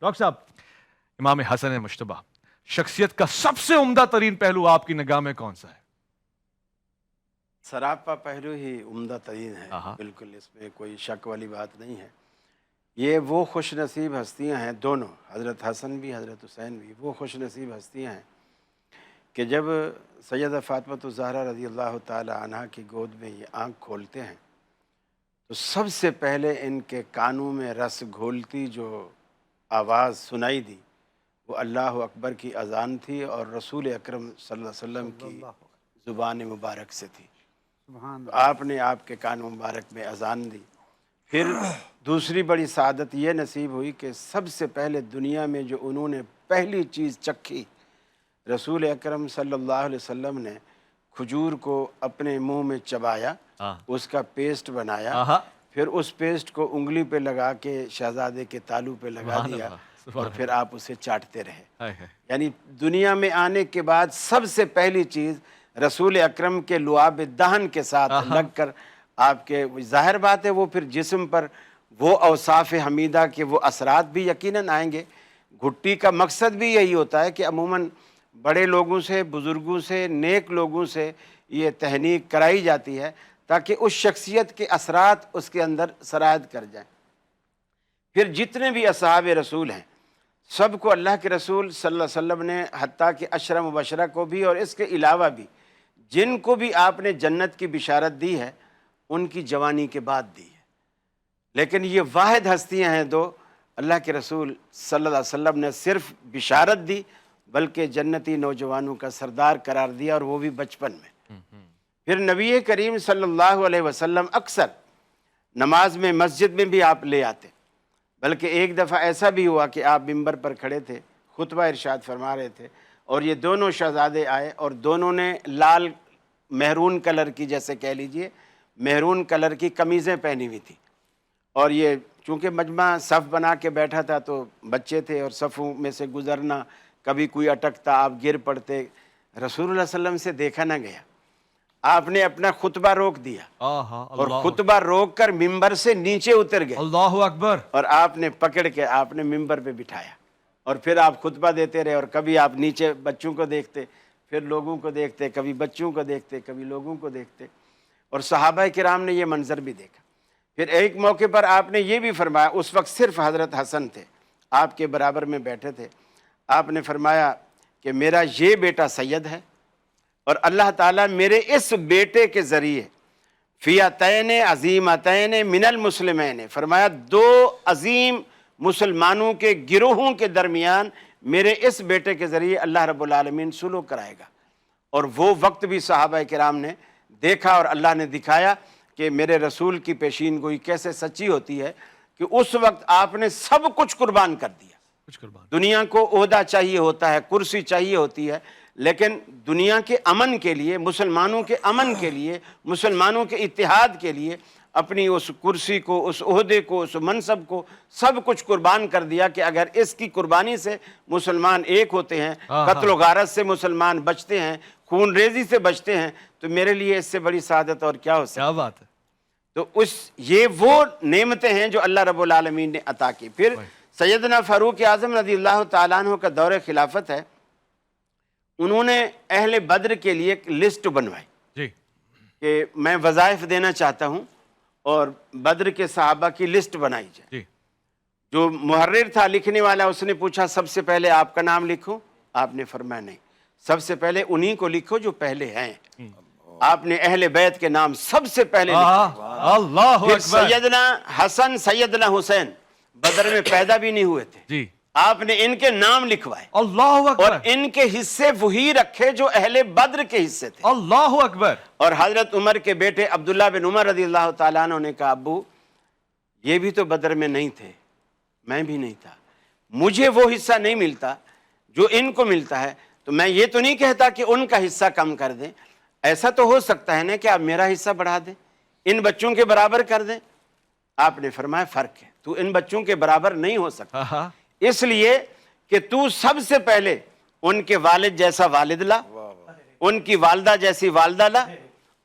Doctor صاحب، امام حسن مشتبہ شخصیت کا سب سے عمدہ ترین پہلو آپ کی نگاہ میں کون سا ہے؟ سراپا پہلو ہی عمدہ ترین ہے، بالکل اس میں کوئی شک والی بات نہیں ہے۔ یہ وہ خوش نصیب ہستیاں ہیں دونوں، حضرت حسن بھی حضرت حسین بھی، وہ خوش نصیب ہستیاں ہیں کہ جب سیدہ فاطمۃ الزہرا رضی اللہ تعالی عنہا کی گود میں یہ آنکھ کھولتے ہیں تو سب سے پہلے ان کے کانوں میں رس گھولتی جو آواز سنائی دی وہ اللہ اکبر کی اذان تھی، اور رسول اکرم صلی اللہ علیہ وسلم کی زبان مبارک سے تھی۔ تو آپ نے آپ کے کانوں مبارک میں اذان دی۔ پھر دوسری بڑی سعادت یہ نصیب ہوئی کہ سب سے پہلے دنیا میں جو انہوں نے پہلی چیز چکھی، رسول اکرم صلی اللہ علیہ وسلم نے کھجور کو اپنے منہ میں چبایا، اس کا پیسٹ بنایا، پھر اس پیسٹ کو انگلی پہ لگا کے شہزادے کے تالو پہ لگا دیا، اور پھر آپ اسے چاٹتے رہے۔ یعنی دنیا میں آنے کے بعد سب سے پہلی چیز رسول اکرم کے لعاب دہن کے ساتھ لگ کر آپ کے، ظاہر بات ہے وہ پھر جسم پر وہ اوصاف حمیدہ کے وہ اثرات بھی یقیناً آئیں گے۔ گھٹی کا مقصد بھی یہی ہوتا ہے کہ عموماً بڑے لوگوں سے، بزرگوں سے، نیک لوگوں سے یہ تہنیک کرائی جاتی ہے تاکہ اس شخصیت کے اثرات اس کے اندر سرایت کر جائیں۔ پھر جتنے بھی اصحاب رسول ہیں سب کو اللہ کے رسول صلی اللہ علیہ وسلم نے، حتیٰ کہ عشرہ مبشرہ کو بھی اور اس کے علاوہ بھی جن کو بھی آپ نے جنت کی بشارت دی ہے ان کی جوانی کے بعد دی ہے، لیکن یہ واحد ہستیاں ہیں دو، اللہ کے رسول صلی اللہ علیہ وسلم نے صرف بشارت دی بلکہ جنتی نوجوانوں کا سردار قرار دیا، اور وہ بھی بچپن میں۔ پھر نبی کریم صلی اللہ علیہ وسلم اکثر نماز میں مسجد میں بھی آپ لے آتے، بلکہ ایک دفعہ ایسا بھی ہوا کہ آپ ممبر پر کھڑے تھے، خطبہ ارشاد فرما رہے تھے، اور یہ دونوں شہزادے آئے اور دونوں نے لال مہرون کلر کی، جیسے کہہ لیجئے مہرون کلر کی قمیضیں پہنی ہوئی تھی، اور یہ چونکہ مجمع صف بنا کے بیٹھا تھا تو بچے تھے اور صفوں میں سے گزرنا، کبھی کوئی اٹکتا آپ گر پڑتے، رسول اللہ صلی اللہ علیہ وسلم سے دیکھا نہ گیا۔ آپ نے اپنا خطبہ روک دیا اور خطبہ روک کر ممبر سے نیچے اتر گئے، اللہ اکبر، اور آپ نے پکڑ کے آپ نے ممبر پہ بٹھایا، اور پھر آپ خطبہ دیتے رہے، اور کبھی آپ نیچے بچوں کو دیکھتے، پھر لوگوں کو دیکھتے، کبھی بچوں کو دیکھتے، کبھی لوگوں کو دیکھتے، اور صحابہ کرام نے یہ منظر بھی دیکھا۔ پھر ایک موقع پر آپ نے یہ بھی فرمایا، اس وقت صرف حضرت حسن تھے، آپ کے برابر میں بیٹھے تھے، آپ نے فرمایا کہ میرا یہ بیٹا سید ہے، اور اللہ تعالیٰ میرے اس بیٹے کے ذریعے فئتین عظیمتین من المسلمین، فرمایا دو عظیم مسلمانوں کے گروہوں کے درمیان میرے اس بیٹے کے ذریعے اللہ رب العالمین صلح کرائے گا۔ اور وہ وقت بھی صحابہ کرام نے دیکھا، اور اللہ نے دکھایا کہ میرے رسول کی پیشین گوئی کیسے سچی ہوتی ہے کہ اس وقت آپ نے سب کچھ قربان کر دیا۔ دنیا کو عہدہ چاہیے ہوتا ہے، کرسی چاہیے ہوتی ہے، لیکن دنیا کے امن کے لیے، مسلمانوں کے امن کے لیے، مسلمانوں کے اتحاد کے لیے اپنی اس کرسی کو، اس عہدے کو، اس منصب کو سب کچھ قربان کر دیا کہ اگر اس کی قربانی سے مسلمان ایک ہوتے ہیں، قتل و غارت سے مسلمان بچتے ہیں، خون ریزی سے بچتے ہیں، تو میرے لیے اس سے بڑی سعادت اور کیا ہو سکتی ہے؟ کیا بات ہے۔ تو یہ وہ نعمتیں ہیں جو اللہ رب العالمین نے عطا کی۔ پھر سیدنا فاروق اعظم رضی اللہ تعالیٰ عنہ کا دور خلافت ہے، انہوں نے اہل بدر کے لیے ایک لسٹ بنوائی کہ میں وظائف دینا چاہتا ہوں، اور بدر کے صحابہ کی لسٹ بنائی جائے۔ جو محرر تھا، لکھنے والا، اس نے پوچھا سب سے پہلے آپ کا نام لکھوں؟ آپ نے فرمایا نہیں، سب سے پہلے انہی کو لکھو جو پہلے ہیں۔ آپ نے اہل بیت کے نام سب سے پہلے لکھے۔ اللہ پھر اکبر، سیدنا حسن، سیدنا حسین بدر میں پیدا بھی نہیں ہوئے تھے، آپ نے ان کے نام لکھوائے، اللہ اکبر، اور ان کے حصے وہی رکھے جو اہل بدر کے حصے تھے۔ اللہ اکبر۔ اور حضرت عمر کے بیٹے عبداللہ بن عمر رضی اللہ تعالیٰ عنہ نے کہا ابو یہ بھی تو بدر میں نہیں تھے، میں بھی نہیں تھا، مجھے وہ حصہ نہیں ملتا جو ان کو ملتا ہے، تو میں یہ تو نہیں کہتا کہ ان کا حصہ کم کر دیں، ایسا تو ہو سکتا ہے نا کہ آپ میرا حصہ بڑھا دیں، ان بچوں کے برابر کر دیں۔ آپ نے فرمایا فرق ہے، تو ان بچوں کے برابر نہیں ہو سکتا، اس لیے کہ تو سب سے پہلے ان کے والد جیسا والد لا، ان کی والدہ جیسی والدہ لا،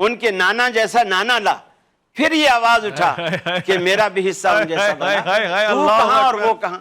ان کے نانا جیسا نانا لا، پھر یہ آواز اٹھا کہ میرا بھی حصہ ان جیسا بنا، تو کہاں اور وہ کہاں۔